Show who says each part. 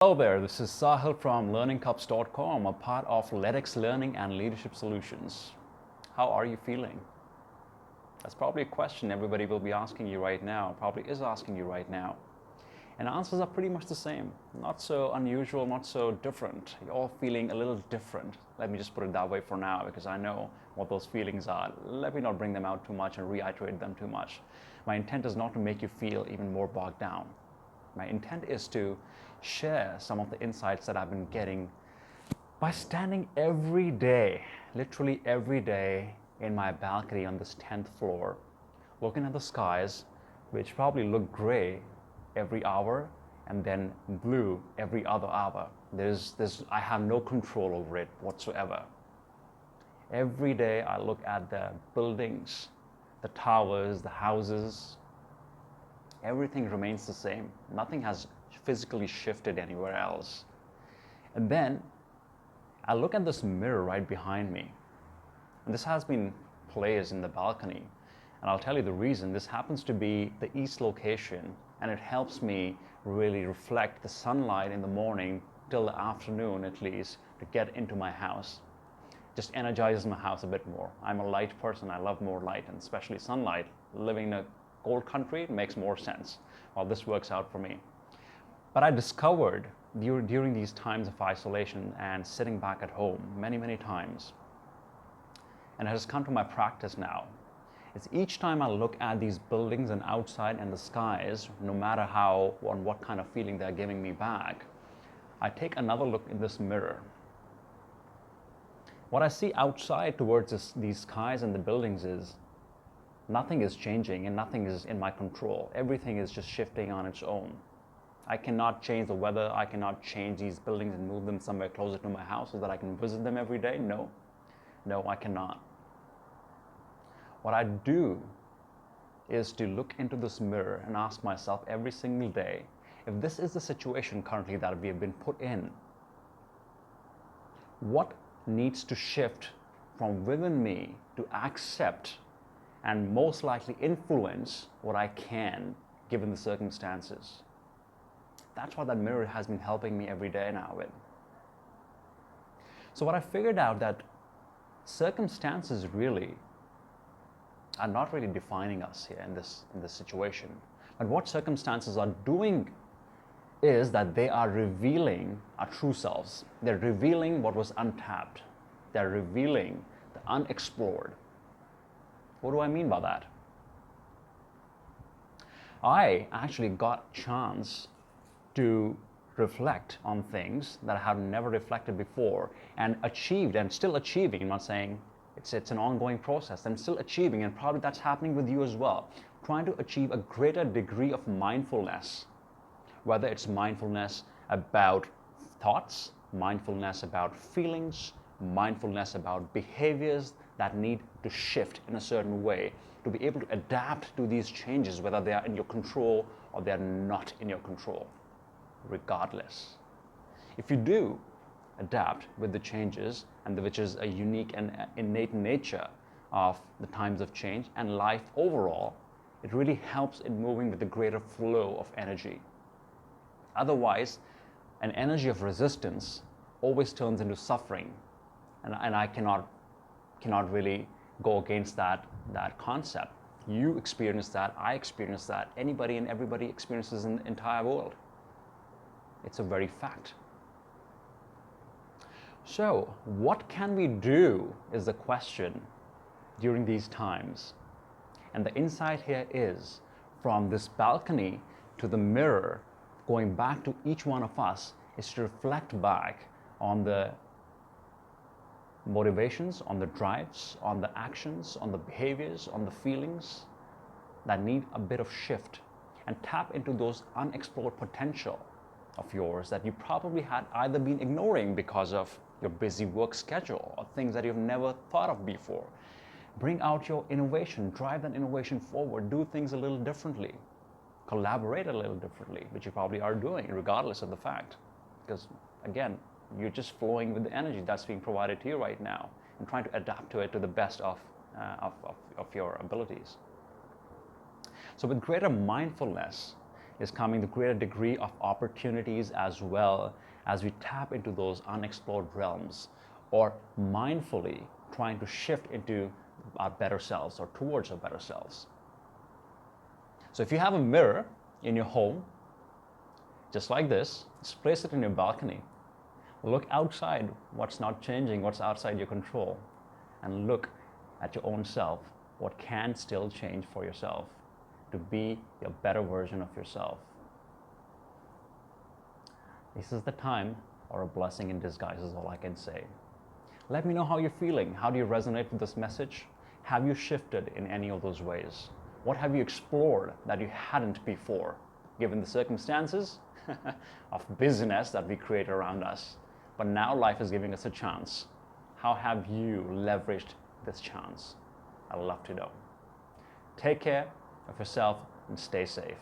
Speaker 1: Hello there, this is Sahil from learningcups.com, a part of LEDx Learning and Leadership Solutions. How are you feeling? That's probably a question everybody will be asking you right now, probably is asking you right now. And answers are pretty much the same. Not so unusual, not so different. You're all feeling a little different. Let me just put it that way for now because I know what those feelings are. Let me not bring them out too much and reiterate them too much. My intent is not to make you feel even more bogged down. My intent is to share some of the insights that I've been getting by standing every day, literally every day, in my balcony on this 10th floor, looking at the skies, which probably look gray every hour and then blue every other hour. I have no control over it whatsoever. Every day I look at the buildings, the towers, the houses. Everything remains the same. Nothing has physically shifted anywhere else. And then I look at this mirror right behind me. And this has been placed in the balcony. And I'll tell you the reason. This happens to be the east location, and it helps me really reflect the sunlight in the morning till the afternoon at least to get into my house. Just energizes my house a bit more. I'm a light person. I love more light, and especially sunlight. Living in a cold country, it makes more sense. Well, this works out for me. But I discovered during these times of isolation and sitting back at home many times, and it has come to my practice now, it's each time I look at these buildings and outside and the skies, no matter how or what kind of feeling they're giving me back, I take another look in this mirror. What I see outside towards these skies and the buildings is nothing is changing and nothing is in my control. Everything is just shifting on its own. I cannot change the weather. I cannot change these buildings and move them somewhere closer to my house so that I can visit them every day. No, I cannot. What I do is to look into this mirror and ask myself every single day, if this is the situation currently that we have been put in, what needs to shift from within me to accept and most likely influence what I can given the circumstances? That's what that mirror has been helping me every day now with. So what I figured out that circumstances really are not really defining us here in this situation. But what circumstances are doing is that they are revealing our true selves. They're revealing what was untapped. They're revealing the unexplored. What do I mean by that? I actually got a chance to reflect on things that I have never reflected before and achieved and still achieving. I'm not saying it's an ongoing process. I'm still achieving, and probably that's happening with you as well. Trying to achieve a greater degree of mindfulness, whether it's mindfulness about thoughts, mindfulness about feelings, mindfulness about behaviors that need to shift in a certain way to be able to adapt to these changes, whether they are in your control or they are not in your control. Regardless, if you do adapt with the changes, and which is a unique and innate nature of the times of change and life overall, it really helps in moving with a greater flow of energy. Otherwise, an energy of resistance always turns into suffering, and I cannot really go against that concept. You experience that, I experience that, anybody and everybody experiences in the entire world. It's a very fact. So, what can we do is the question during these times. And the insight here is, from this balcony to the mirror, going back to each one of us, is to reflect back on the motivations, on the drives, on the actions, on the behaviors, on the feelings that need a bit of shift, and tap into those unexplored potential of yours that you probably had either been ignoring because of your busy work schedule or things that you've never thought of before. Bring out your innovation, drive that innovation forward, do things a little differently, collaborate a little differently, which you probably are doing regardless of the fact. Because again, you're just flowing with the energy that's being provided to you right now and trying to adapt to it to the best of your abilities. So with greater mindfulness, is coming the greater degree of opportunities as well as we tap into those unexplored realms or mindfully trying to shift into our better selves or towards our better selves. So if you have a mirror in your home, just like this, just place it in your balcony. Look outside what's not changing, what's outside your control, and look at your own self, what can still change for yourself to be a better version of yourself. This is the time, or a blessing in disguise is all I can say. Let me know how you're feeling. How do you resonate with this message? Have you shifted in any of those ways? What have you explored that you hadn't before, given the circumstances of busyness that we create around us? But now life is giving us a chance. How have you leveraged this chance? I'd love to know. Take care of yourself and stay safe.